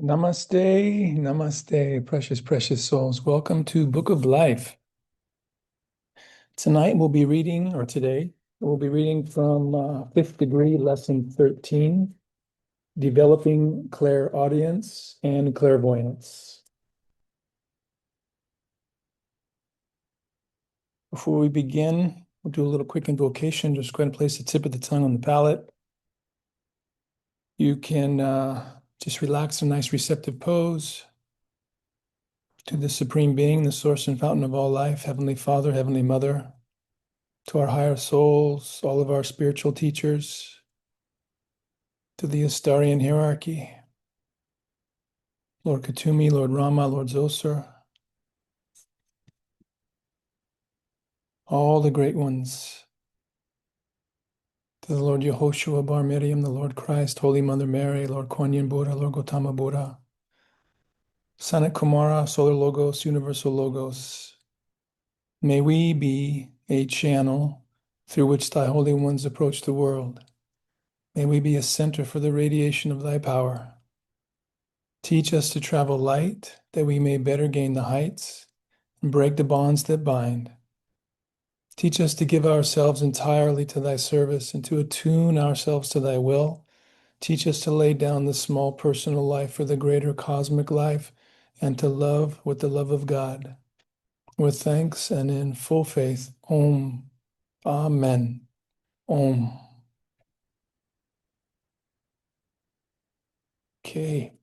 Namaste, namaste, precious, precious souls. Welcome to Book of Life. Tonight today, we'll be reading from Fifth Degree, Lesson 13, Developing Clairaudience and Clairvoyance. Before we begin, we'll do a little quick invocation. Just go ahead and place the tip of the tongue on the palate. You can just relax in a nice receptive pose to the Supreme Being, the source and fountain of all life, Heavenly Father, Heavenly Mother, to our higher souls, all of our spiritual teachers, to the Astarian hierarchy, Lord Kuthumi, Lord Rama, Lord Zoser, all the great ones, to the Lord Yehoshua Bar Miriam, the Lord Christ, Holy Mother Mary, Lord Kuan Yin Buddha, Lord Gautama Buddha, Sanat Kumara, Solar Logos, Universal Logos. May we be a channel through which thy holy ones approach the world. May we be a center for the radiation of thy power. Teach us to travel light, that we may better gain the heights and break the bonds that bind. Teach us to give ourselves entirely to thy service and to attune ourselves to thy will. Teach us to lay down the small personal life for the greater cosmic life and to love with the love of God. With thanks and in full faith, Om. Amen. Om. Okay.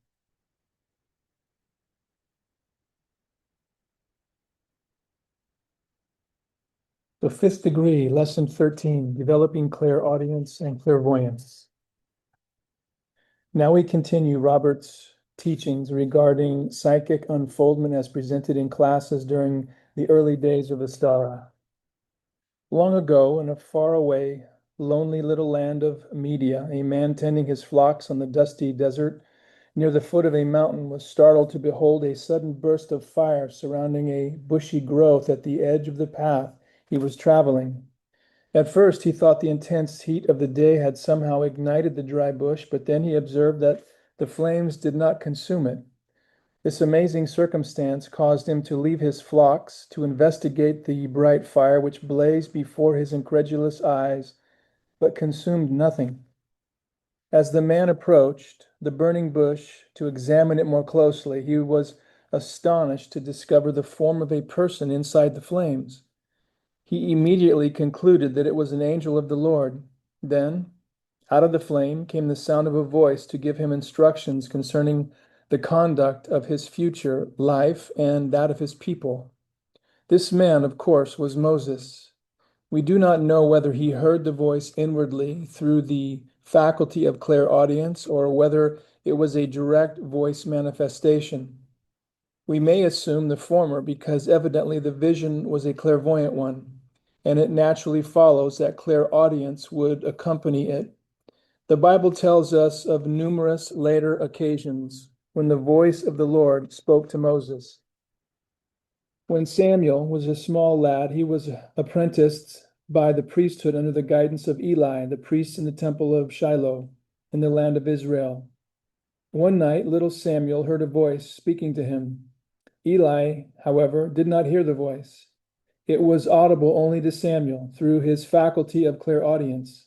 The Fifth Degree, Lesson 13, Developing Clairaudience and Clairvoyance. Now we continue Robert's teachings regarding psychic unfoldment as presented in classes during the early days of Astara. Long ago, in a faraway, lonely little land of Media, a man tending his flocks on the dusty desert near the foot of a mountain was startled to behold a sudden burst of fire surrounding a bushy growth at the edge of the path he was traveling. At first, he thought the intense heat of the day had somehow ignited the dry bush, but then he observed that the flames did not consume it. This amazing circumstance caused him to leave his flocks to investigate the bright fire which blazed before his incredulous eyes, but consumed nothing. As the man approached the burning bush to examine it more closely, he was astonished to discover the form of a person inside the flames. He immediately concluded that it was an angel of the Lord. Then, out of the flame came the sound of a voice to give him instructions concerning the conduct of his future life and that of his people. This man, of course, was Moses. We do not know whether he heard the voice inwardly through the faculty of clairaudience or whether it was a direct voice manifestation. We may assume the former because evidently the vision was a clairvoyant one, and it naturally follows that clairaudience would accompany it. The Bible tells us of numerous later occasions when the voice of the Lord spoke to Moses. When Samuel was a small lad, he was apprenticed by the priesthood under the guidance of Eli, the priest in the temple of Shiloh in the land of Israel. One night, little Samuel heard a voice speaking to him. Eli, however, did not hear the voice. It was audible only to Samuel through his faculty of clairaudience.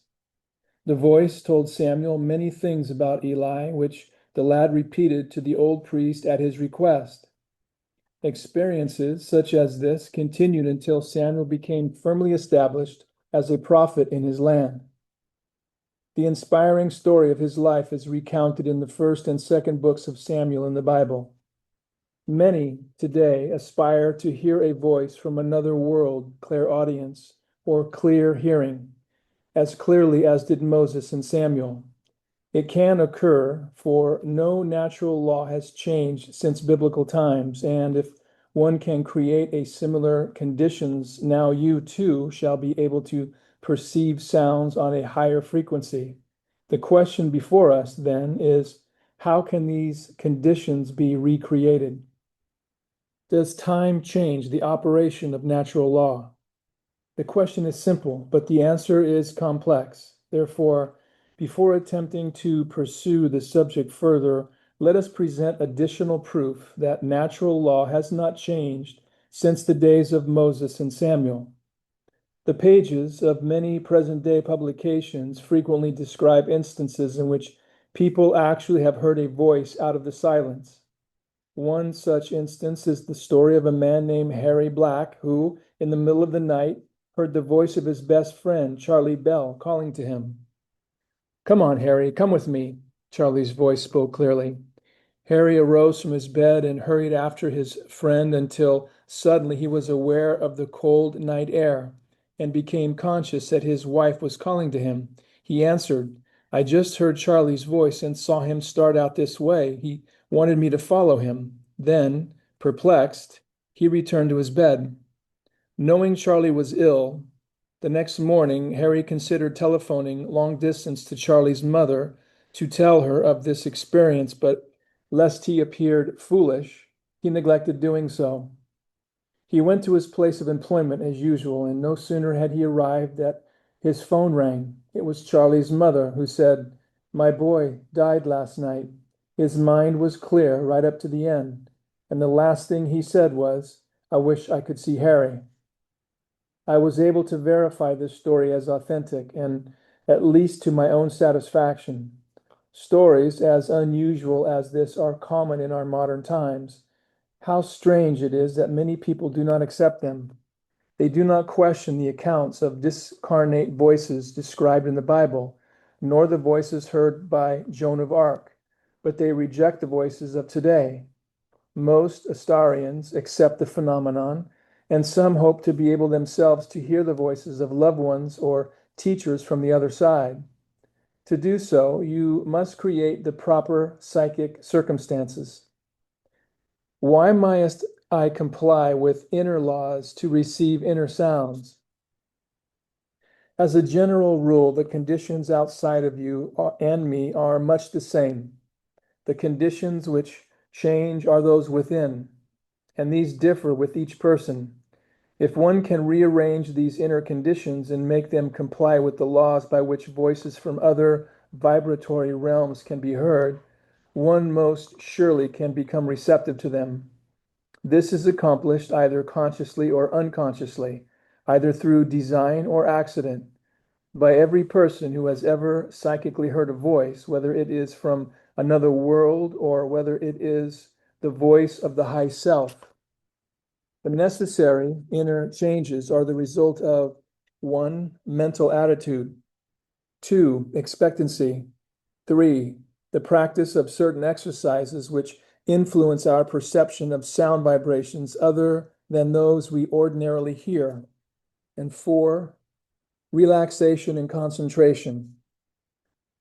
The voice told Samuel many things about Eli, which the lad repeated to the old priest at his request. Experiences such as this continued until Samuel became firmly established as a prophet in his land. The inspiring story of his life is recounted in the first and second books of Samuel in the Bible. Many today aspire to hear a voice from another world, clairaudience, or clear hearing, as clearly as did Moses and Samuel. It can occur, for no natural law has changed since biblical times, and if one can create a similar conditions, now you too shall be able to perceive sounds on a higher frequency. The question before us then is, how can these conditions be recreated? Does time change the operation of natural law? The question is simple, but the answer is complex. Therefore, before attempting to pursue the subject further, let us present additional proof that natural law has not changed since the days of Moses and Samuel. The pages of many present-day publications frequently describe instances in which people actually have heard a voice out of the silence. One such instance is the story of a man named Harry Black, who, in the middle of the night, heard the voice of his best friend, Charlie Bell, calling to him. "Come on, Harry, come with me," Charlie's voice spoke clearly. Harry arose from his bed and hurried after his friend until suddenly he was aware of the cold night air and became conscious that his wife was calling to him. He answered, "I just heard Charlie's voice and saw him start out this way. He wanted me to follow him." Then, perplexed, he returned to his bed. Knowing Charlie was ill, the next morning Harry considered telephoning long distance to Charlie's mother to tell her of this experience, but lest he appeared foolish, he neglected doing so. He went to his place of employment as usual, and no sooner had he arrived that his phone rang. It was Charlie's mother, who said, "My boy died last night. His mind was clear right up to the end, and the last thing he said was, 'I wish I could see Harry.'" I was able to verify this story as authentic, and at least to my own satisfaction. Stories as unusual as this are common in our modern times. How strange it is that many people do not accept them. They do not question the accounts of discarnate voices described in the Bible, nor the voices heard by Joan of Arc, but they reject the voices of today. Most Astarians accept the phenomenon, and some hope to be able themselves to hear the voices of loved ones or teachers from the other side. To do so, you must create the proper psychic circumstances. Why must I comply with inner laws to receive inner sounds? As a general rule, the conditions outside of you and me are much the same. The conditions which change are those within, and these differ with each person. If one can rearrange these inner conditions and make them comply with the laws by which voices from other vibratory realms can be heard, one most surely can become receptive to them. This is accomplished either consciously or unconsciously, either through design or accident, by every person who has ever psychically heard a voice, whether it is from another world or whether it is the voice of the high self. The necessary inner changes are the result of 1. Mental attitude, 2. Expectancy, 3. The practice of certain exercises which influence our perception of sound vibrations other than those we ordinarily hear, and 4. Relaxation and concentration.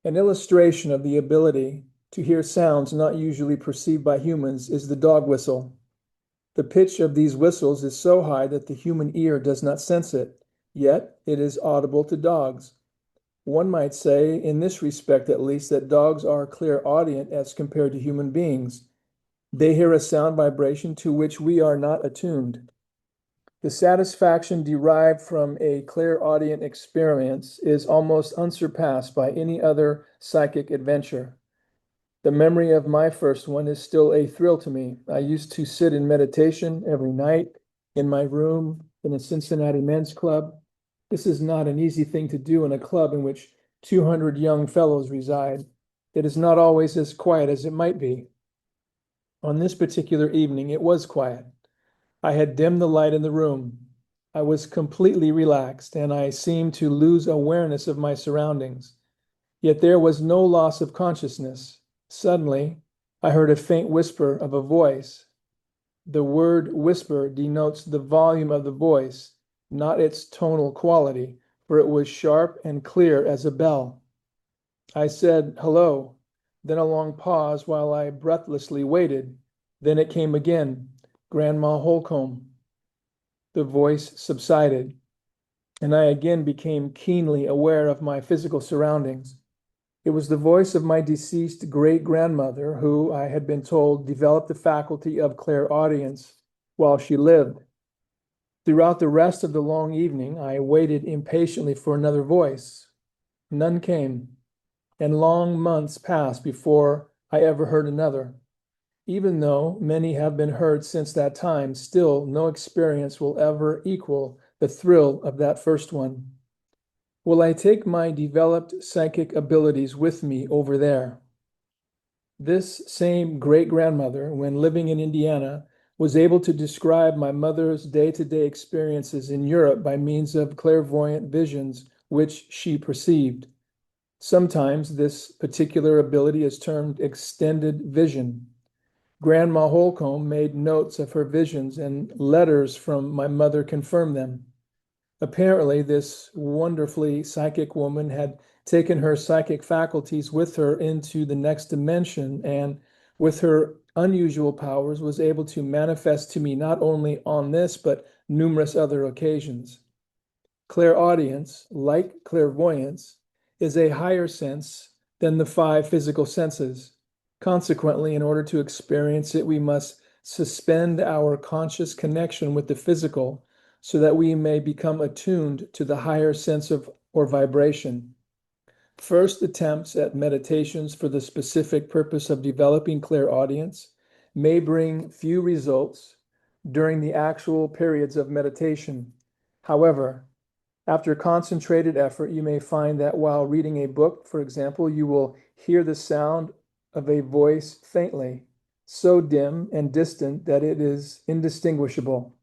An illustration of the ability to hear sounds not usually perceived by humans is the dog whistle. The pitch of these whistles is so high that the human ear does not sense it, yet it is audible to dogs. One might say, in this respect at least, that dogs are clairaudient as compared to human beings. They hear a sound vibration to which we are not attuned. The satisfaction derived from a clairaudient experience is almost unsurpassed by any other psychic adventure. The memory of my first one is still a thrill to me. I used to sit in meditation every night in my room in a Cincinnati men's club. This is not an easy thing to do in a club in which 200 young fellows reside. It is not always as quiet as it might be. On this particular evening, it was quiet. I had dimmed the light in the room. I was completely relaxed, and I seemed to lose awareness of my surroundings. Yet there was no loss of consciousness. Suddenly, I heard a faint whisper of a voice. The word whisper denotes the volume of the voice, not its tonal quality, for it was sharp and clear as a bell. I said, "Hello," then a long pause while I breathlessly waited. Then it came again, "Grandma Holcomb." The voice subsided, and I again became keenly aware of my physical surroundings. It was the voice of my deceased great-grandmother, who, I had been told, developed the faculty of clairaudience while she lived. Throughout the rest of the long evening, I waited impatiently for another voice. None came, and long months passed before I ever heard another. Even though many have been heard since that time, still no experience will ever equal the thrill of that first one. Will I take my developed psychic abilities with me over there? This same great-grandmother, when living in Indiana, was able to describe my mother's day-to-day experiences in Europe by means of clairvoyant visions which she perceived. Sometimes this particular ability is termed extended vision. Grandma Holcomb made notes of her visions, and letters from my mother confirmed them. Apparently, this wonderfully psychic woman had taken her psychic faculties with her into the next dimension, and with her unusual powers was able to manifest to me not only on this, but numerous other occasions. Clairaudience, like clairvoyance, is a higher sense than the five physical senses. Consequently, in order to experience it, we must suspend our conscious connection with the physical so that we may become attuned to the higher sense of or vibration. First attempts at meditations for the specific purpose of developing clairaudience may bring few results during the actual periods of meditation. However, after concentrated effort, you may find that while reading a book, for example, you will hear the sound of a voice faintly, so dim and distant that it is indistinguishable.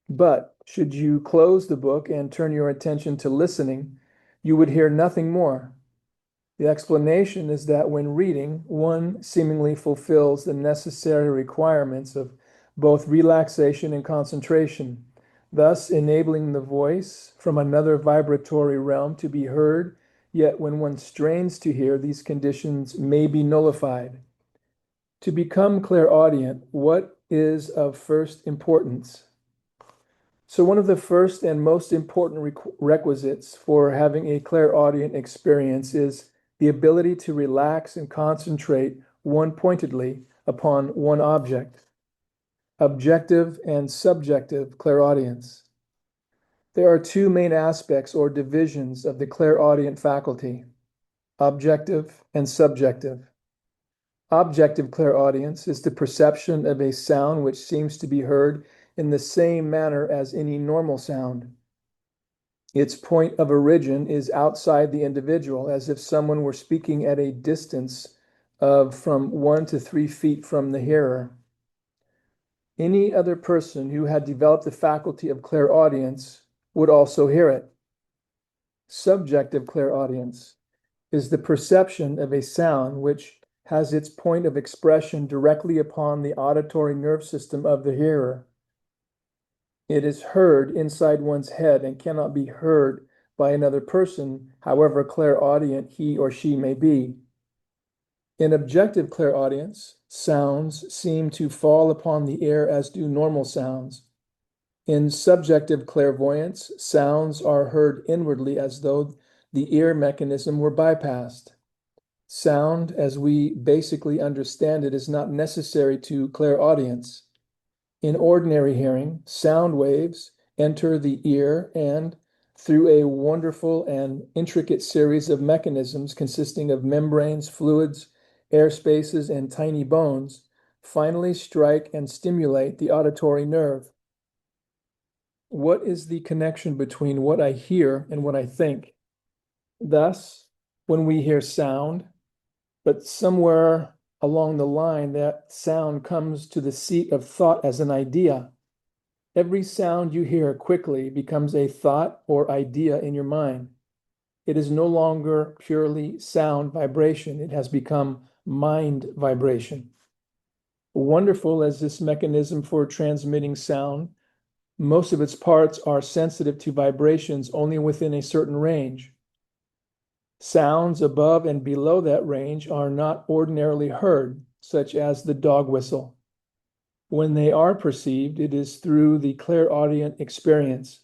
But should you close the book and turn your attention to listening, you would hear nothing more. The explanation is that when reading, one seemingly fulfills the necessary requirements of both relaxation and concentration, thus enabling the voice from another vibratory realm to be heard, yet when one strains to hear, these conditions may be nullified. To become clairaudient, what is of first importance? So one of the first and most important requisites for having a clairaudient experience is the ability to relax and concentrate one-pointedly upon one object. Objective and subjective clairaudience. There are two main aspects or divisions of the clairaudient faculty, objective and subjective. Objective clairaudience is the perception of a sound which seems to be heard in the same manner as any normal sound. Its point of origin is outside the individual, as if someone were speaking at a distance of from 1 to 3 feet from the hearer. Any other person who had developed the faculty of clairaudience would also hear it. Subjective clairaudience is the perception of a sound which has its point of expression directly upon the auditory nerve system of the hearer. It is heard inside one's head and cannot be heard by another person, however clairaudient he or she may be. In objective clairaudience, sounds seem to fall upon the ear as do normal sounds. In subjective clairvoyance, sounds are heard inwardly as though the ear mechanism were bypassed. Sound, as we basically understand it, is not necessary to clairaudience. In ordinary hearing, sound waves enter the ear and, through a wonderful and intricate series of mechanisms consisting of membranes, fluids, air spaces, and tiny bones, finally strike and stimulate the auditory nerve. What is the connection between what I hear and what I think? Thus, when we hear sound, but somewhere along the line, that sound comes to the seat of thought as an idea. Every sound you hear quickly becomes a thought or idea in your mind. It is no longer purely sound vibration. It has become mind vibration. Wonderful as this mechanism for transmitting sound, most of its parts are sensitive to vibrations only within a certain range. Sounds above and below that range are not ordinarily heard, such as the dog whistle. When they are perceived, it is through the clairaudient experience.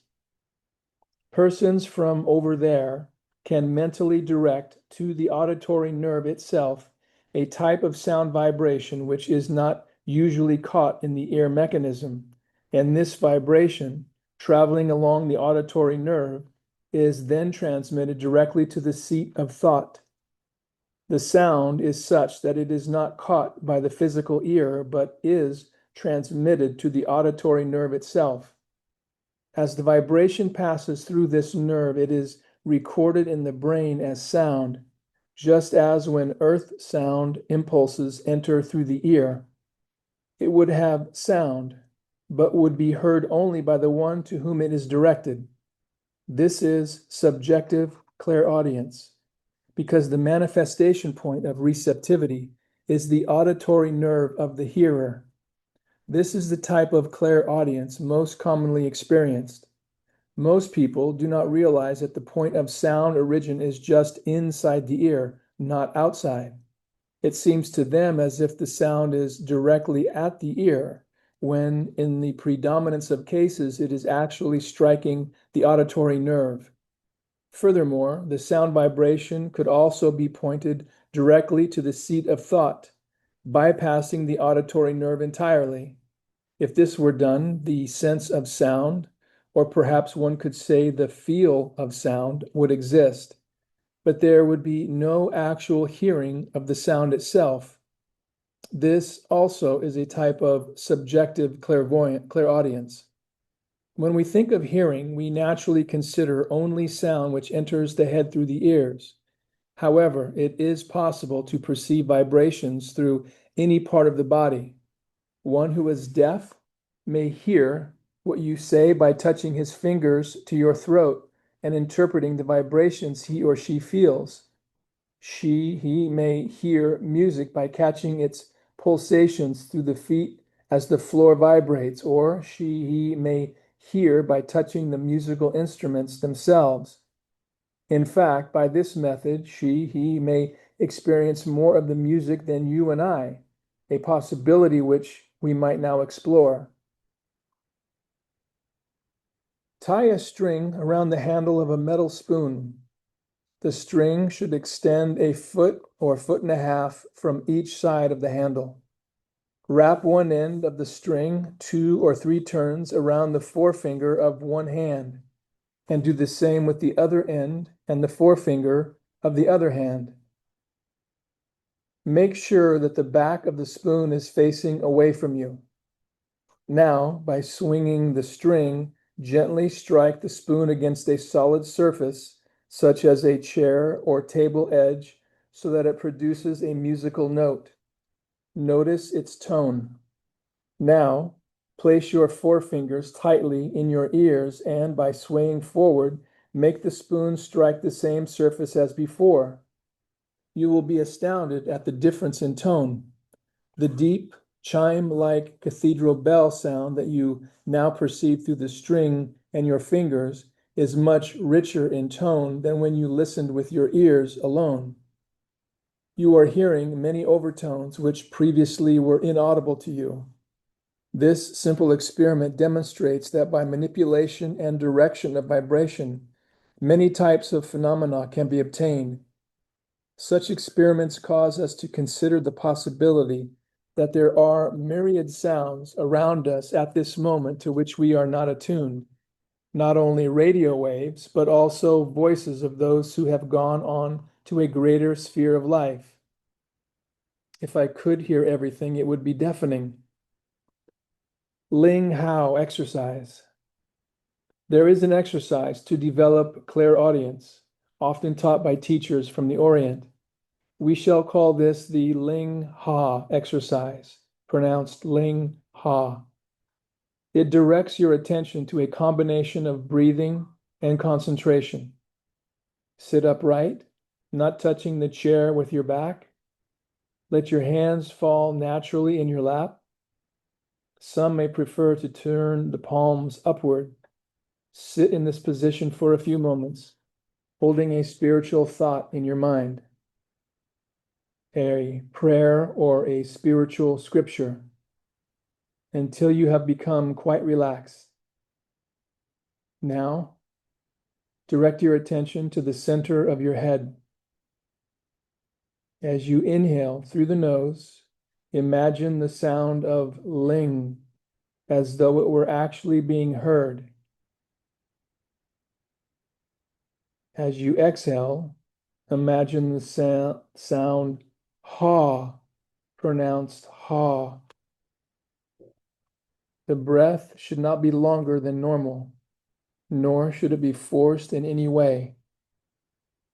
Persons from over there can mentally direct to the auditory nerve itself a type of sound vibration which is not usually caught in the ear mechanism, and this vibration, traveling along the auditory nerve, is then transmitted directly to the seat of thought. The sound is such that it is not caught by the physical ear, but is transmitted to the auditory nerve itself. As the vibration passes through this nerve, it is recorded in the brain as sound, just as when earth sound impulses enter through the ear. It would have sound, but would be heard only by the one to whom it is directed. This is subjective clairaudience, because the manifestation point of receptivity is the auditory nerve of the hearer. This is the type of clairaudience most commonly experienced. Most people do not realize that the point of sound origin is just inside the ear, not outside. It seems to them as if the sound is directly at the ear, when in the predominance of cases it is actually striking the auditory nerve. Furthermore, the sound vibration could also be pointed directly to the seat of thought, bypassing the auditory nerve entirely. If this were done, the sense of sound, or perhaps one could say the feel of sound, would exist, but there would be no actual hearing of the sound itself. This also is a type of subjective clairaudience. When we think of hearing, we naturally consider only sound which enters the head through the ears. However, it is possible to perceive vibrations through any part of the body. One who is deaf may hear what you say by touching his fingers to your throat and interpreting the vibrations he or she feels. He may hear music by catching its pulsations through the feet as the floor vibrates, or he may hear by touching the musical instruments themselves. In fact, by this method, he may experience more of the music than you and I, a possibility which we might now explore. Tie a string around the handle of a metal spoon. The string should extend a foot or foot and a half from each side of the handle. Wrap one end of the string 2 or 3 turns around the forefinger of one hand, and do the same with the other end and the forefinger of the other hand. Make sure that the back of the spoon is facing away from you. Now, by swinging the string, gently strike the spoon against a solid surface, such as a chair or table edge, so that it produces a musical note. Notice its tone. Now, place your forefingers tightly in your ears and, by swaying forward, make the spoon strike the same surface as before. You will be astounded at the difference in tone. The deep, chime-like cathedral bell sound that you now perceive through the string and your fingers is much richer in tone than when you listened with your ears alone. You are hearing many overtones which previously were inaudible to you. This simple experiment demonstrates that by manipulation and direction of vibration, many types of phenomena can be obtained. Such experiments cause us to consider the possibility that there are myriad sounds around us at this moment to which we are not attuned, not only radio waves, but also voices of those who have gone on to a greater sphere of life. If I could hear everything, it would be deafening. Ling Hao exercise. There is an exercise to develop clairaudience, often taught by teachers from the Orient. We shall call this the Ling Ha exercise, pronounced Ling Ha. It directs your attention to a combination of breathing and concentration. Sit upright, not touching the chair with your back. Let your hands fall naturally in your lap. Some may prefer to turn the palms upward. Sit in this position for a few moments, holding a spiritual thought in your mind, a prayer or a spiritual scripture, until you have become quite relaxed. Now, direct your attention to the center of your head. As you inhale through the nose, imagine the sound of ling as though it were actually being heard. As you exhale, Imagine the sound ha, pronounced ha. The breath should not be longer than normal, nor should it be forced in any way.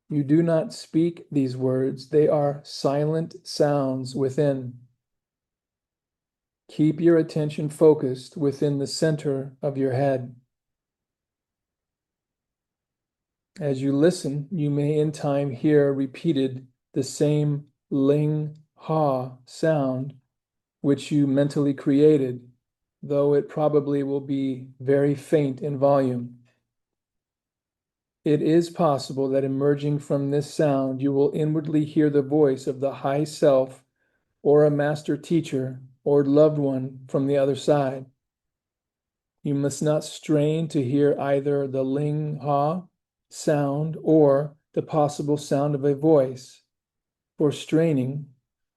You do not speak these words, they are silent sounds within. Keep your attention focused within the center of your head. As you listen, you may in time hear repeated the same ling ha sound which you mentally created, though it probably will be very faint in volume. It is possible that emerging from this sound, you will inwardly hear the voice of the high self or a master teacher or loved one from the other side. You must not strain to hear either the ling ha sound or the possible sound of a voice, for straining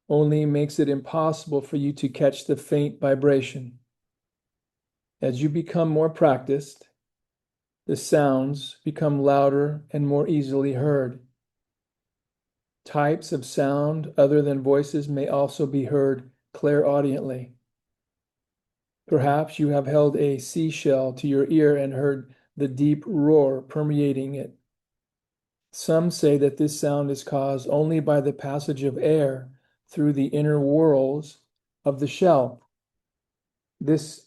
only makes it impossible for you to catch the faint vibration. As you become more practiced, the sounds become louder and more easily heard. Types of sound other than voices may also be heard clairaudiently. Perhaps you have held a seashell to your ear and heard the deep roar permeating it. Some say that this sound is caused only by the passage of air through the inner whorls of the shell. This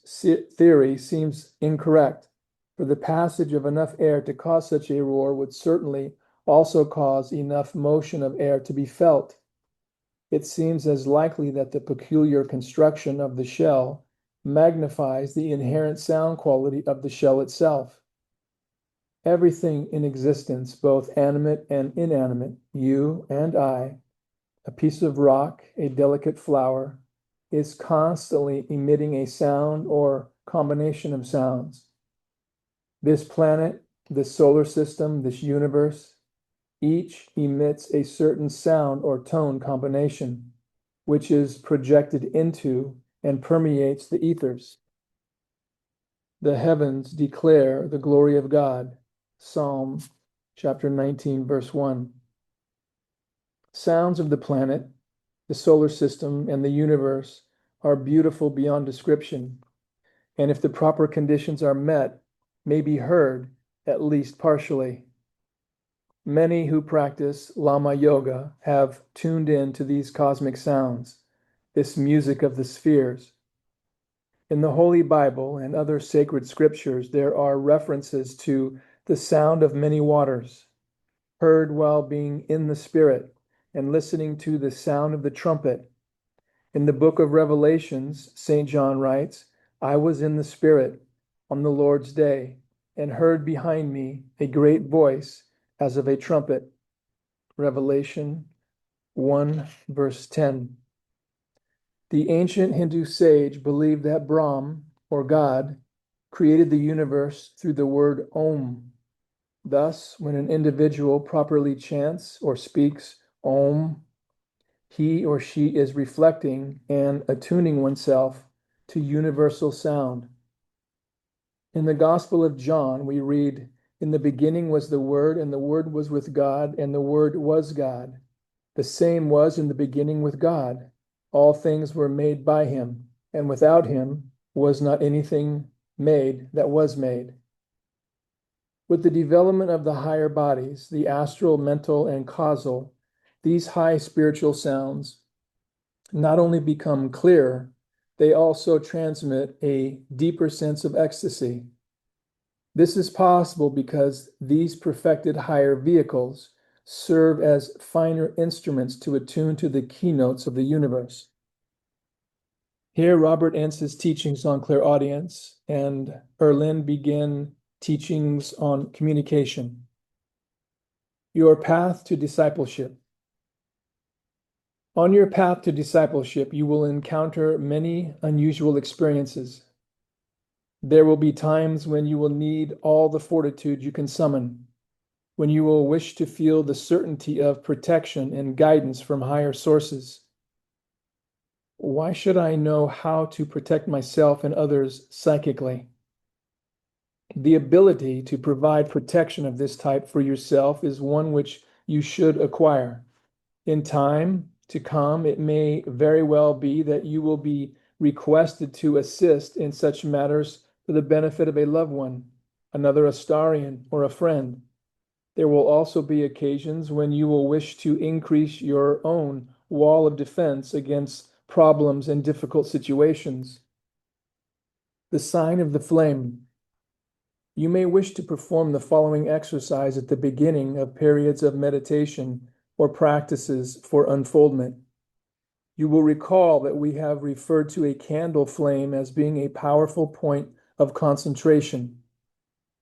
theory seems incorrect, for the passage of enough air to cause such a roar would certainly also cause enough motion of air to be felt. It seems as likely that the peculiar construction of the shell magnifies the inherent sound quality of the shell itself. Everything in existence, both animate and inanimate, you and I, a piece of rock, a delicate flower, is constantly emitting a sound or combination of sounds. This planet, this solar system, this universe, each emits a certain sound or tone combination, which is projected into and permeates the ethers. The heavens declare the glory of God. Psalm chapter 19, verse 1. Sounds of the planet, the solar system, and the universe are beautiful beyond description, and if the proper conditions are met, may be heard, at least partially. Many who practice Lama Yoga have tuned in to these cosmic sounds, this music of the spheres. In the Holy Bible and other sacred scriptures, there are references to the sound of many waters, heard while being in the Spirit and listening to the sound of the trumpet. In the book of Revelations, St. John writes, I was in the Spirit on the Lord's day and heard behind me a great voice as of a trumpet. Revelation 1, verse 10. The ancient Hindu sage believed that Brahm, or God, created the universe through the word Om. Thus, when an individual properly chants or speaks Om, he or she is reflecting and attuning oneself to universal sound. In the Gospel of John, we read, in the beginning was the Word, and the Word was with God, and the Word was God. The same was in the beginning with God. All things were made by him, and without him was not anything made that was made. With the development of the higher bodies, the astral, mental, and causal, these high spiritual sounds not only become clearer, they also transmit a deeper sense of ecstasy. This is possible because these perfected higher vehicles serve as finer instruments to attune to the keynotes of the universe. Here, Robert ends his teachings on clairaudience, and Earlyne begin teachings on communication. Your path to discipleship. On your path to discipleship, you will encounter many unusual experiences. There will be times when you will need all the fortitude you can summon, when you will wish to feel the certainty of protection and guidance from higher sources. Why should I know how to protect myself and others psychically? The ability to provide protection of this type for yourself is one which you should acquire. In time to come, it may very well be that you will be requested to assist in such matters for the benefit of a loved one, another Astarian, or a friend. There will also be occasions when you will wish to increase your own wall of defense against problems and difficult situations. The sign of the flame. You may wish to perform the following exercise at the beginning of periods of meditation or practices for unfoldment. You will recall that we have referred to a candle flame as being a powerful point of concentration.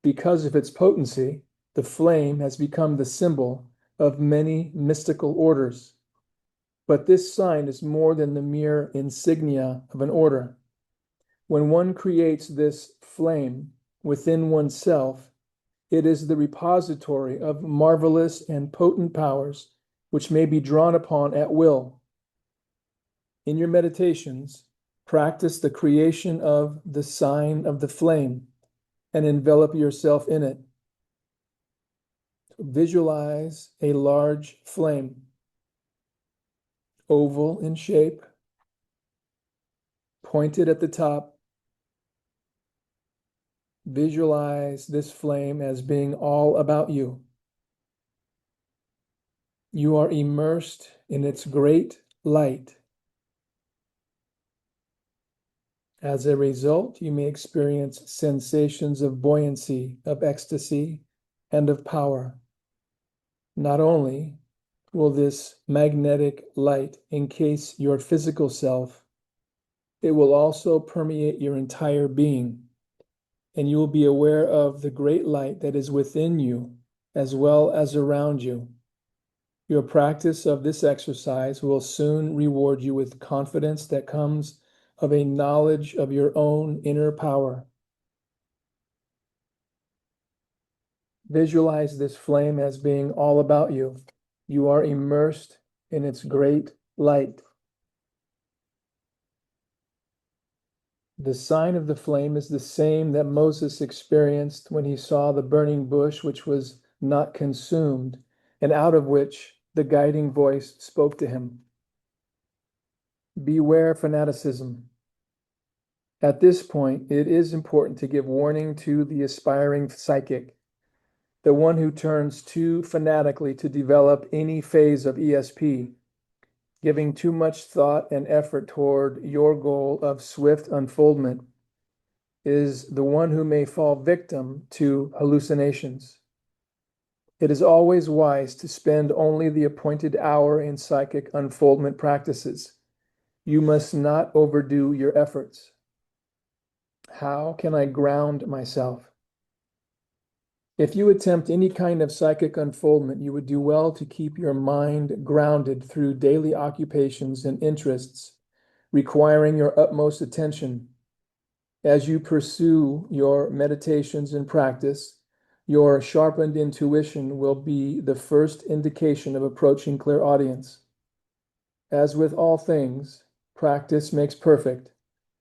Because of its potency, the flame has become the symbol of many mystical orders. But this sign is more than the mere insignia of an order. When one creates this flame within oneself, it is the repository of marvelous and potent powers which may be drawn upon at will. In your meditations, practice the creation of the sign of the flame and envelop yourself in it. Visualize a large flame, oval in shape, pointed at the top. Visualize this flame as being all about you. You are immersed in its great light. As a result, you may experience sensations of buoyancy, of ecstasy, and of power. Not only will this magnetic light encase your physical self, it will also permeate your entire being, and you will be aware of the great light that is within you as well as around you. Your practice of this exercise will soon reward you with confidence that comes of a knowledge of your own inner power. Visualize this flame as being all about you. You are immersed in its great light. The sign of the flame is the same that Moses experienced when he saw the burning bush which was not consumed, and out of which the guiding voice spoke to him. Beware fanaticism. At this point, it is important to give warning to the aspiring psychic, the one who turns too fanatically to develop any phase of ESP, giving too much thought and effort toward your goal of swift unfoldment, is the one who may fall victim to hallucinations. It is always wise to spend only the appointed hour in psychic unfoldment practices. You must not overdo your efforts. How can I ground myself? If you attempt any kind of psychic unfoldment, you would do well to keep your mind grounded through daily occupations and interests, requiring your utmost attention. As you pursue your meditations and practice, your sharpened intuition will be the first indication of approaching clairaudience. As with all things, practice makes perfect,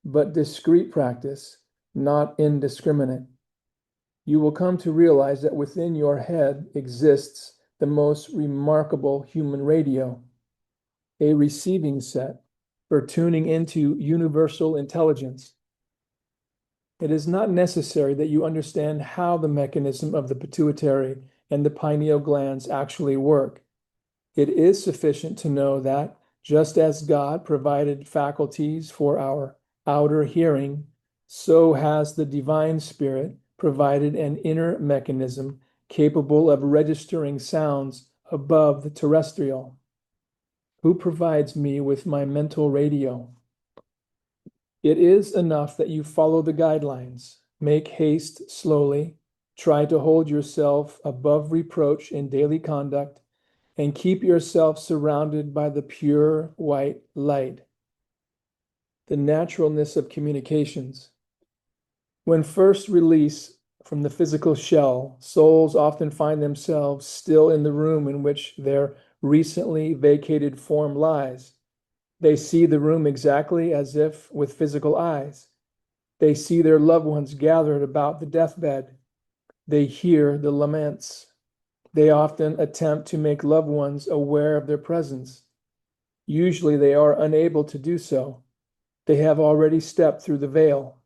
but discreet practice, not indiscriminate. You will come to realize that within your head exists the most remarkable human radio, a receiving set for tuning into universal intelligence. It is not necessary that you understand how the mechanism of the pituitary and the pineal glands actually work. It is sufficient to know that just as God provided faculties for our outer hearing, so has the Divine Spirit provided an inner mechanism capable of registering sounds above the terrestrial. Who provides me with my mental radio? It is enough that you follow the guidelines, make haste slowly, try to hold yourself above reproach in daily conduct, and keep yourself surrounded by the pure white light. The naturalness of communications. When first released from the physical shell, souls often find themselves still in the room in which their recently vacated form lies. They see the room exactly as if with physical eyes. They see their loved ones gathered about the deathbed. They hear the laments. They often attempt to make loved ones aware of their presence. Usually they are unable to do so. They have already stepped through the veil.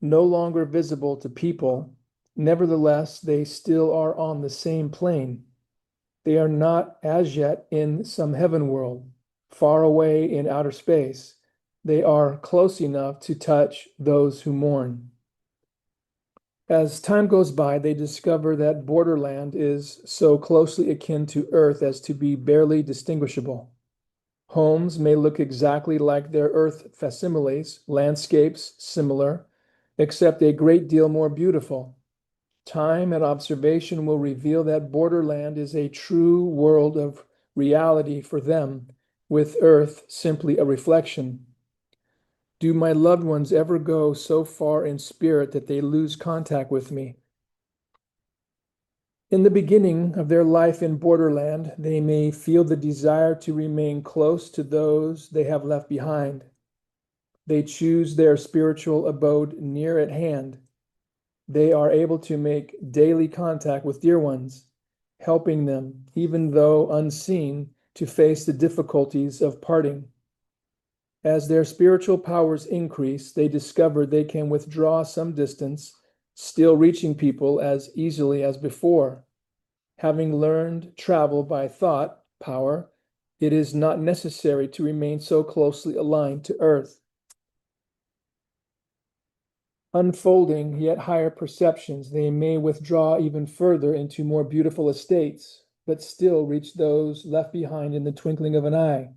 No longer visible to people, nevertheless, they still are on the same plane. They are not as yet in some heaven world, far away in outer space. They are close enough to touch those who mourn. As time goes by, they discover that borderland is so closely akin to Earth as to be barely distinguishable. Homes may look exactly like their Earth facsimiles, landscapes similar, except a great deal more beautiful. Time and observation will reveal that borderland is a true world of reality for them, with Earth simply a reflection. Do my loved ones ever go so far in spirit that they lose contact with me? In the beginning of their life in borderland, they may feel the desire to remain close to those they have left behind. They choose their spiritual abode near at hand. They are able to make daily contact with dear ones, helping them, even though unseen, to face the difficulties of parting. As their spiritual powers increase, they discover they can withdraw some distance, still reaching people as easily as before. Having learned travel by thought power, it is not necessary to remain so closely aligned to Earth. Unfolding yet higher perceptions, they may withdraw even further into more beautiful estates, but still reach those left behind in the twinkling of an eye,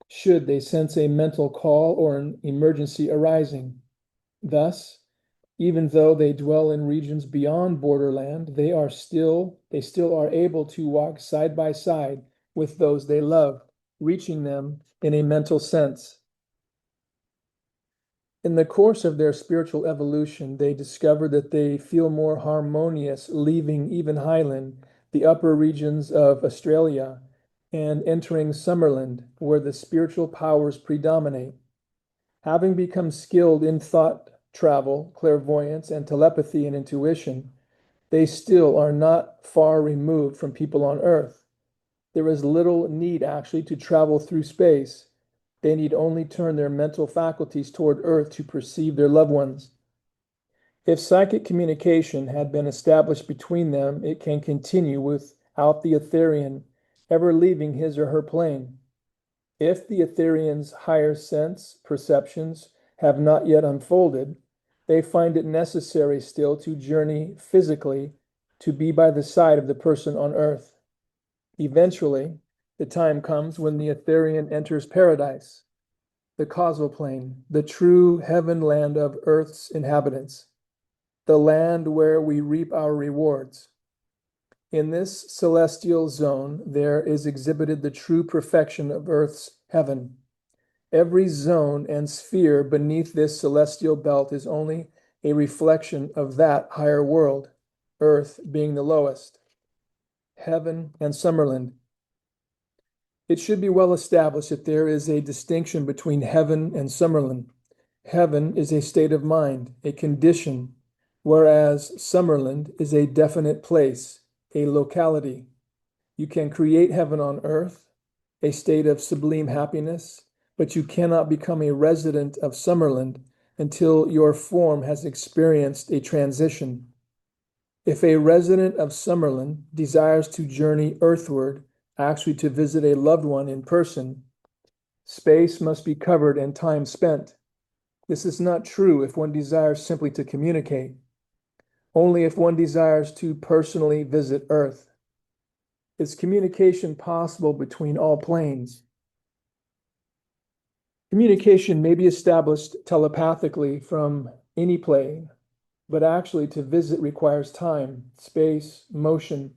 should they sense a mental call or an emergency arising. Thus, even though they dwell in regions beyond borderland, they still are able to walk side by side with those they love, reaching them in a mental sense. In the course of their spiritual evolution, they discover that they feel more harmonious leaving even Highland, the upper regions of Australia, and entering Summerland, where the spiritual powers predominate. Having become skilled in thought travel, clairvoyance, and telepathy and intuition, they still are not far removed from people on Earth. There is little need actually to travel through space. They need only turn their mental faculties toward Earth to perceive their loved ones. If psychic communication had been established between them, it can continue without the Etherian ever leaving his or her plane. If the Etherian's higher sense perceptions have not yet unfolded, they find it necessary still to journey physically to be by the side of the person on Earth. Eventually, the time comes when the Etherian enters paradise, the causal plane, the true heaven land of Earth's inhabitants, the land where we reap our rewards. In this celestial zone, there is exhibited the true perfection of Earth's heaven. Every zone and sphere beneath this celestial belt is only a reflection of that higher world, Earth being the lowest, heaven and Summerland. It should be well established that there is a distinction between heaven and Summerland. Heaven is a state of mind, a condition, whereas Summerland is a definite place, a locality. You can create heaven on earth, a state of sublime happiness, but you cannot become a resident of Summerland until your form has experienced a transition. If a resident of Summerland desires to journey earthward, actually to visit a loved one in person, space must be covered and time spent. This is not true if one desires simply to communicate, only if one desires to personally visit Earth. Is communication possible between all planes? Communication may be established telepathically from any plane, but actually to visit requires time, space, motion.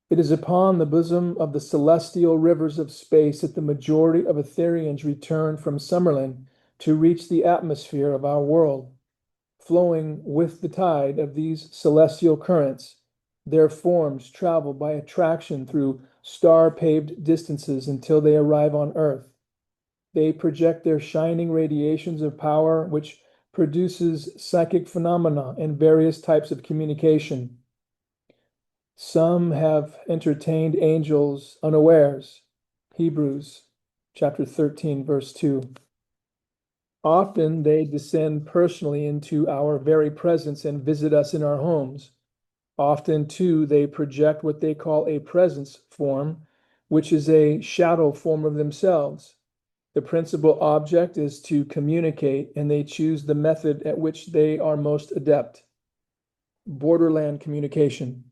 It is upon the bosom of the celestial rivers of space that the majority of Etherians return from Summerland to reach the atmosphere of our world. Flowing with the tide of these celestial currents, their forms travel by attraction through star-paved distances until they arrive on Earth. They project their shining radiations of power, which produces psychic phenomena and various types of communication. Some have entertained angels unawares. Hebrews chapter 13, verse 2. Often they descend personally into our very presence and visit us in our homes. Often, too, they project what they call a presence form, which is a shadow form of themselves. The principal object is to communicate, and they choose the method at which they are most adept. Borderland communication.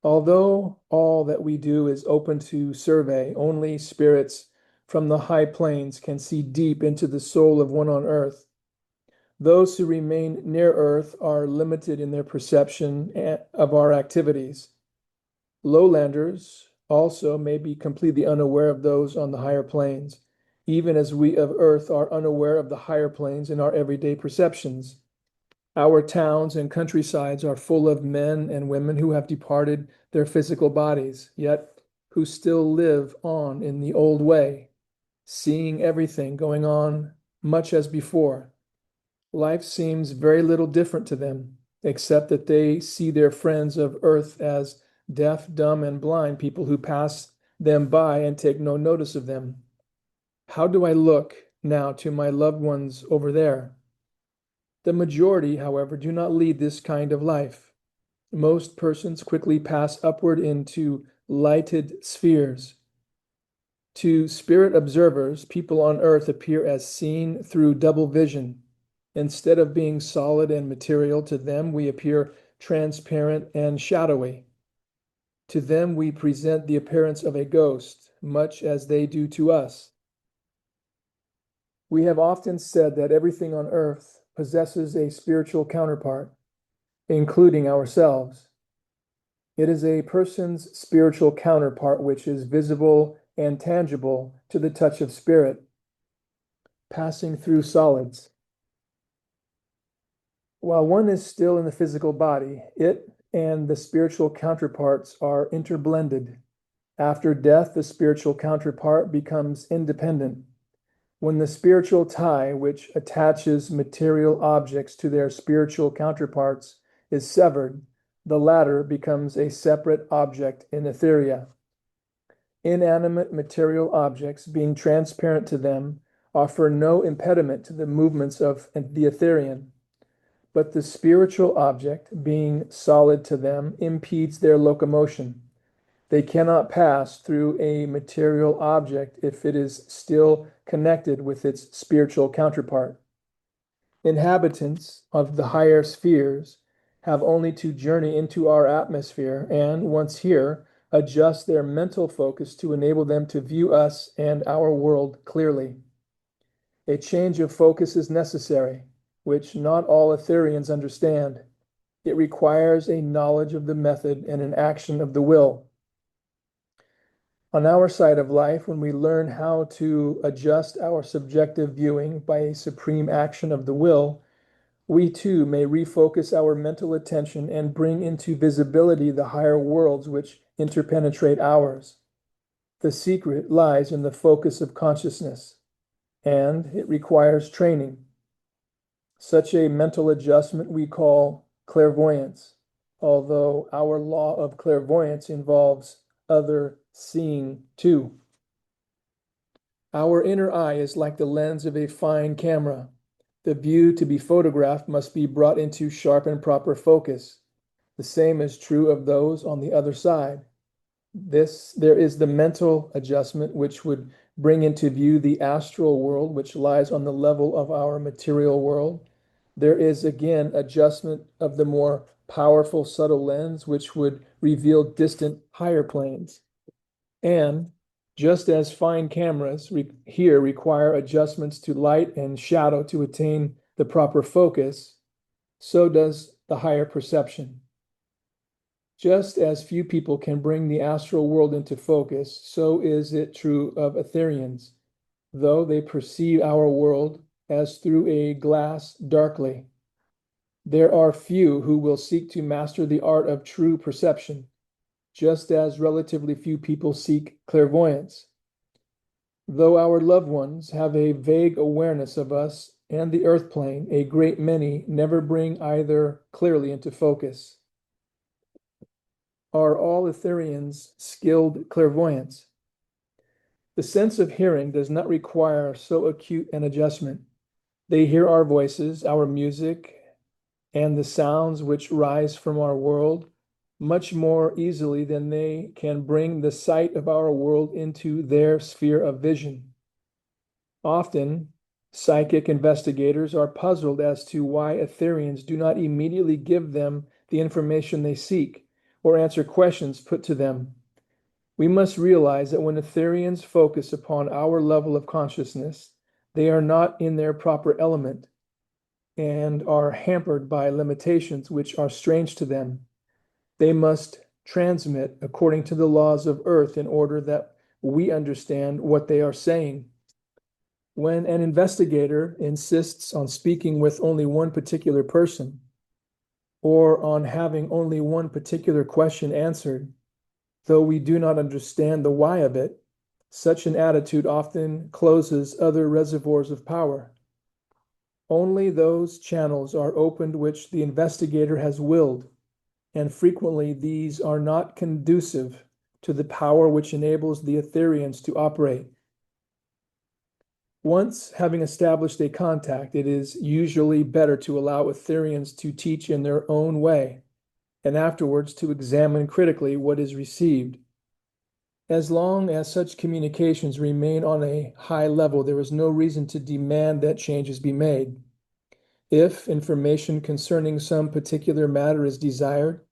Although all that we do is open to survey, only spirits from the high planes can see deep into the soul of one on earth. Those who remain near earth are limited in their perception of our activities. Lowlanders also may be completely unaware of those on the higher planes, even as we of earth are unaware of the higher planes in our everyday perceptions. Our towns and countrysides are full of men and women who have departed their physical bodies, yet who still live on in the old way, seeing everything going on much as before. Life seems very little different to them, except that they see their friends of earth as deaf, dumb, and blind people who pass them by and take no notice of them. How do I look now to my loved ones over there? The majority, however, do not lead this kind of life. Most persons quickly pass upward into lighted spheres. To spirit observers, people on earth appear as seen through double vision. Instead of being solid and material, to them we appear transparent and shadowy. To them we present the appearance of a ghost, much as they do to us. We have often said that everything on earth possesses a spiritual counterpart, including ourselves. It is a person's spiritual counterpart which is visible and tangible to the touch of spirit, passing through solids. While one is still in the physical body, it and the spiritual counterparts are interblended. After death, the spiritual counterpart becomes independent. When the spiritual tie, which attaches material objects to their spiritual counterparts, is severed, the latter becomes a separate object in etheria. Inanimate material objects, being transparent to them, offer no impediment to the movements of the etherian. But the spiritual object, being solid to them, impedes their locomotion. They cannot pass through a material object if it is still connected with its spiritual counterpart. Inhabitants of the higher spheres have only to journey into our atmosphere and, once here, adjust their mental focus to enable them to view us and our world clearly. A change of focus is necessary, which not all Etherians understand. It requires a knowledge of the method and an action of the will. On our side of life, when we learn how to adjust our subjective viewing by a supreme action of the will, we too may refocus our mental attention and bring into visibility the higher worlds which interpenetrate ours. The secret lies in the focus of consciousness, and it requires training. Such a mental adjustment we call clairvoyance, although our law of clairvoyance involves other seeing too. Our inner eye is like the lens of a fine camera. The view to be photographed must be brought into sharp and proper focus. The same is true of those on the other side. There is the mental adjustment which would bring into view the astral world, which lies on the level of our material world. There is again adjustment of the more powerful subtle lens, which would reveal distant higher planes. And just as fine cameras here require adjustments to light and shadow to attain the proper focus, so does the higher perception. Just as few people can bring the astral world into focus, so is it true of Etherians, though they perceive our world as through a glass darkly. There are few who will seek to master the art of true perception, just as relatively few people seek clairvoyance. Though our loved ones have a vague awareness of us and the earth plane, a great many never bring either clearly into focus. are all Etherians skilled clairvoyants. The sense of hearing does not require so acute an adjustment. They hear our voices, our music, and the sounds which rise from our world much more easily than they can bring the sight of our world into their sphere of vision. Often, psychic investigators are puzzled as to why Etherians do not immediately give them the information they seek or answer questions put to them. We must realize that when Etherians focus upon our level of consciousness, they are not in their proper element and are hampered by limitations which are strange to them. They must transmit according to the laws of earth in order that we understand what they are saying. When an investigator insists on speaking with only one particular person or on having only one particular question answered, though we do not understand the why of it, such an attitude often closes other reservoirs of power. Only those channels are opened which the investigator has willed, and frequently these are not conducive to the power which enables the Etherians to operate. Once having established a contact, it is usually better to allow Etherians to teach in their own way, and afterwards to examine critically what is received. As long as such communications remain on a high level, there is no reason to demand that changes be made. If information concerning some particular matter is desired,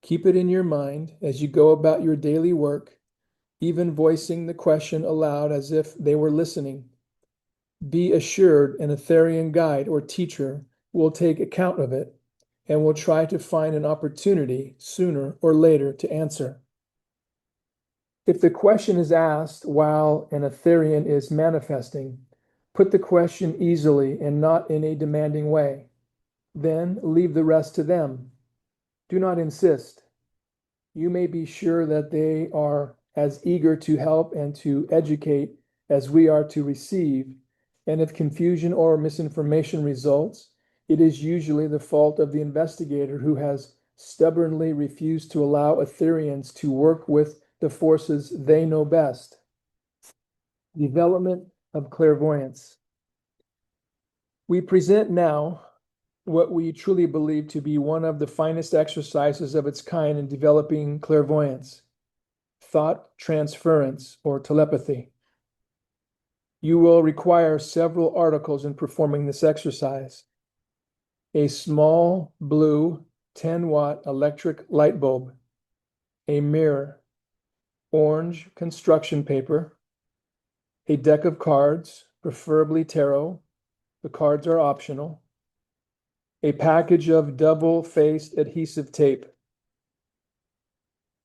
keep it in your mind as you go about your daily work, even voicing the question aloud as if they were listening. Be assured an Etherian guide or teacher will take account of it and will try to find an opportunity sooner or later to answer. If the question is asked while an Etherian is manifesting, put the question easily and not in a demanding way. Then leave the rest to them. Do not insist. You may be sure that they are as eager to help and to educate as we are to receive, and if confusion or misinformation results, it is usually the fault of the investigator who has stubbornly refused to allow Etherians to work with the forces they know best. Development of clairvoyance. We present now what we truly believe to be one of the finest exercises of its kind in developing clairvoyance, thought transference or telepathy. You will require several articles in performing this exercise. A small blue 10-watt electric light bulb, a mirror, orange construction paper, a deck of cards, preferably tarot. The cards are optional. A package of double-faced adhesive tape.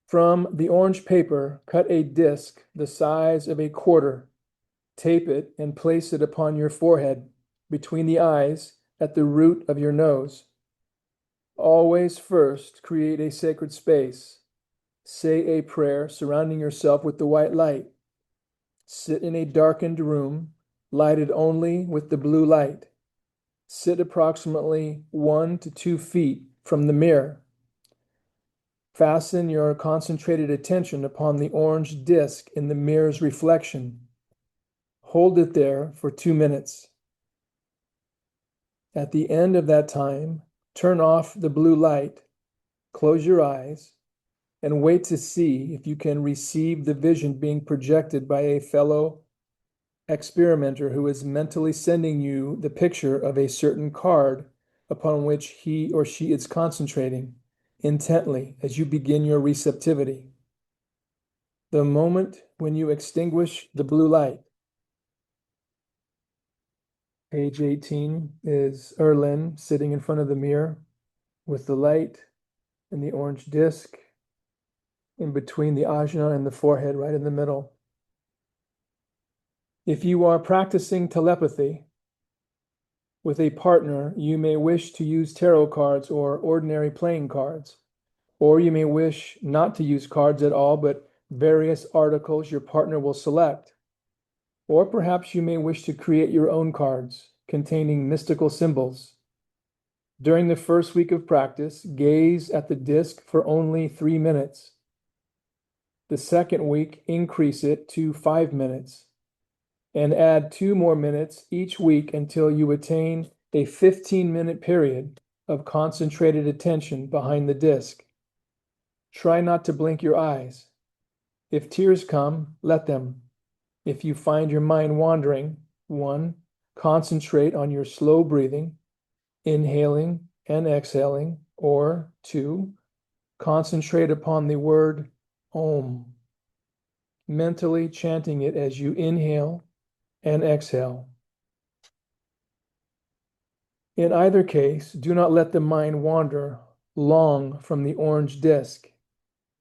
From the orange paper, cut a disc the size of a quarter, tape it, and place it upon your forehead, between the eyes, at the root of your nose. Always first create a sacred space. Say a prayer surrounding yourself with the white light. Sit in a darkened room, lighted only with the blue light. Sit approximately 1 to 2 feet from the mirror. Fasten your concentrated attention upon the orange disc in the mirror's reflection. Hold it there for 2 minutes. At the end of that time, turn off the blue light, close your eyes, and wait to see if you can receive the vision being projected by a fellow experimenter who is mentally sending you the picture of a certain card upon which he or she is concentrating intently as you begin your receptivity. The moment when you extinguish the blue light. Page 18 is Earlyne sitting in front of the mirror with the light and the orange disc in between the ajna and the forehead, right in the middle. If you are practicing telepathy with a partner, you may wish to use tarot cards or ordinary playing cards, or you may wish not to use cards at all, but various articles your partner will select. Or perhaps you may wish to create your own cards containing mystical symbols. During the first week of practice, gaze at the disc for only 3 minutes. The second week, increase it to 5 minutes and add 2 more minutes each week until you attain a 15-minute period of concentrated attention behind the disc. Try not to blink your eyes. If tears come, let them. If you find your mind wandering, 1, concentrate on your slow breathing, inhaling and exhaling, or 2, concentrate upon the word Om, mentally chanting it as you inhale and exhale. In either case, do not let the mind wander long from the orange disc.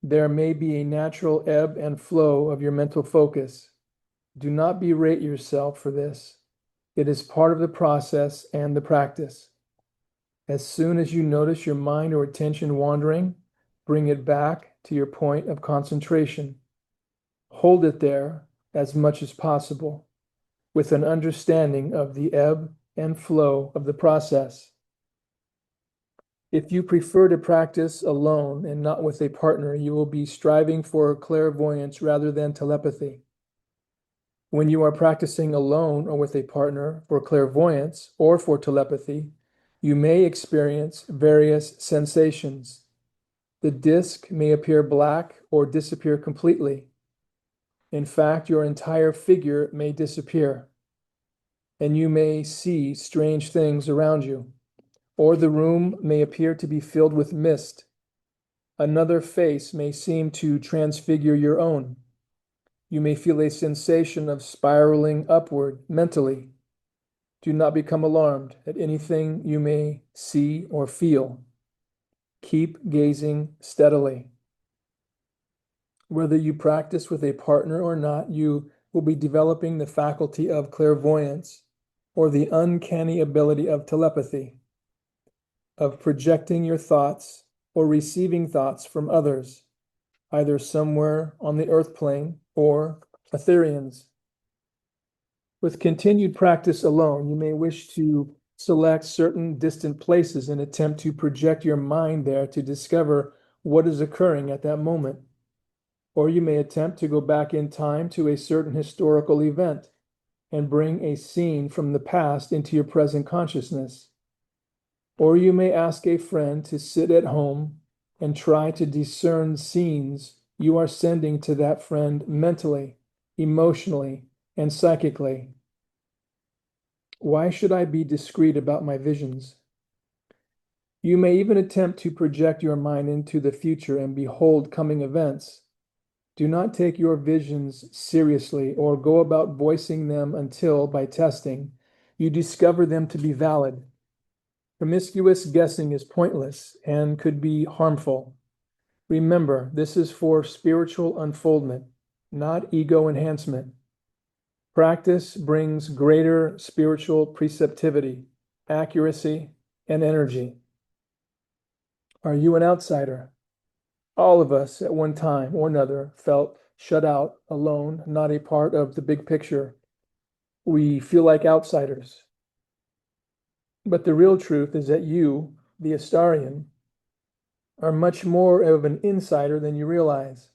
There may be a natural ebb and flow of your mental focus. Do not berate yourself for this. It is part of the process and the practice. As soon as you notice your mind or attention wandering, bring it back to your point of concentration. Hold it there as much as possible, with an understanding of the ebb and flow of the process. If you prefer to practice alone and not with a partner, you will be striving for clairvoyance rather than telepathy. When you are practicing alone or with a partner for clairvoyance or for telepathy, you may experience various sensations. The disc may appear black or disappear completely. In fact, your entire figure may disappear, and you may see strange things around you, or the room may appear to be filled with mist. Another face may seem to transfigure your own. You may feel a sensation of spiraling upward mentally. Do not become alarmed at anything you may see or feel. Keep gazing steadily. Whether you practice with a partner or not, you will be developing the faculty of clairvoyance, or the uncanny ability of telepathy, of projecting your thoughts or receiving thoughts from others, either somewhere on the earth plane or etherians. With continued practice alone, you may wish to select certain distant places and attempt to project your mind there to discover what is occurring at that moment. Or you may attempt to go back in time to a certain historical event and bring a scene from the past into your present consciousness. Or you may ask a friend to sit at home and try to discern scenes you are sending to that friend mentally, emotionally, and psychically. Why should I be discreet about my visions? You may even attempt to project your mind into the future and behold coming events. Do not take your visions seriously or go about voicing them until, by testing, you discover them to be valid. Promiscuous guessing is pointless and could be harmful. Remember, this is for spiritual unfoldment, not ego enhancement. Practice brings greater spiritual preceptivity, accuracy, and energy. Are you an outsider? All of us at one time or another felt shut out, alone, not a part of the big picture. We feel like outsiders. But the real truth is that you, the Astarian, are much more of an insider than you realize.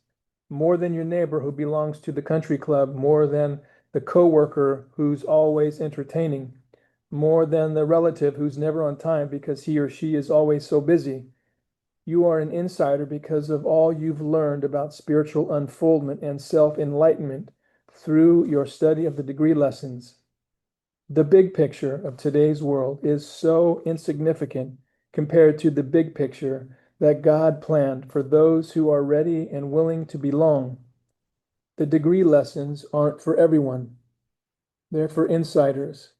More than your neighbor who belongs to the country club, more than the coworker who's always entertaining, more than the relative who's never on time because he or she is always so busy. You are an insider because of all you've learned about spiritual unfoldment and self-enlightenment through your study of the degree lessons. The big picture of today's world is so insignificant compared to the big picture that God planned for those who are ready and willing to belong. The degree lessons aren't for everyone. They're for insiders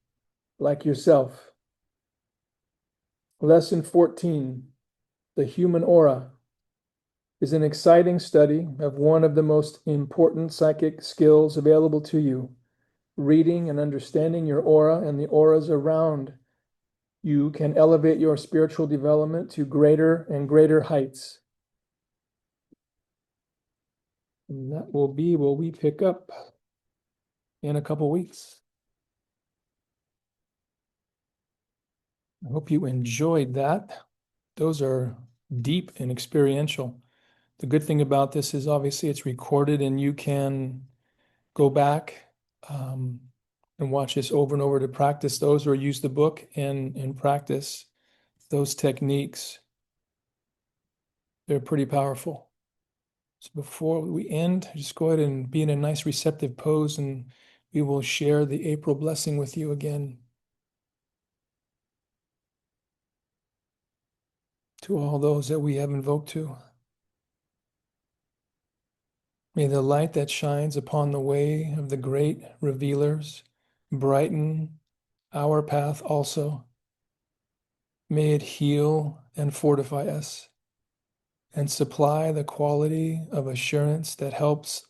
like yourself. Lesson 14. The human aura is an exciting study of one of the most important psychic skills available to you. Reading and understanding your aura and the auras around you can elevate your spiritual development to greater and greater heights. And that will be where we pick up in a couple weeks. I hope you enjoyed that. Those are deep and experiential. The good thing about this is obviously it's recorded and you can go back and watch this over and over to practice those, or use the book and practice those techniques. They're pretty powerful. So before we end, just go ahead and be in a nice receptive pose, and we will share the April blessing with you again. To all those that we have invoked to. May the light that shines upon the way of the great revealers brighten our path also. May it heal and fortify us and supply the quality of assurance that helps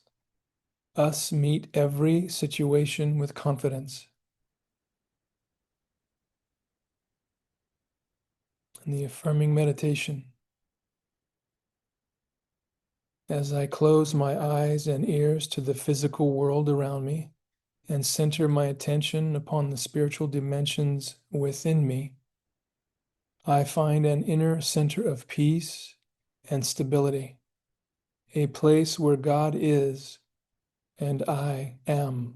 us meet every situation with confidence. And the affirming meditation. As I close my eyes and ears to the physical world around me and center my attention upon the spiritual dimensions within me, I find an inner center of peace and stability, a place where God is and I am.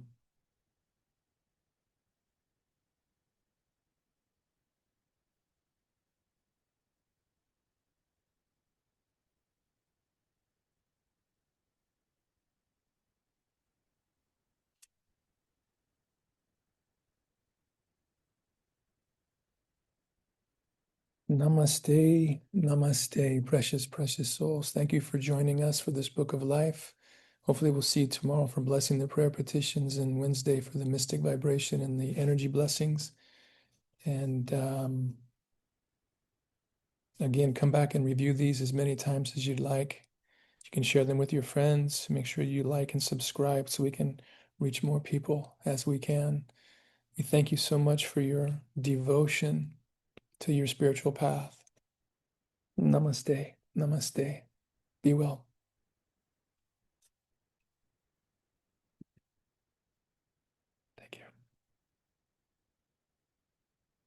Namaste, namaste, precious, precious souls. Thank you for joining us for this book of life. Hopefully we'll see you tomorrow for blessing the prayer petitions, and Wednesday for the mystic vibration and the energy blessings. And again, come back and review these as many times as you'd like. You can share them with your friends. Make sure you like and subscribe so we can reach more people as we can. We thank you so much for your devotion to your spiritual path. Namaste. Namaste. Be well.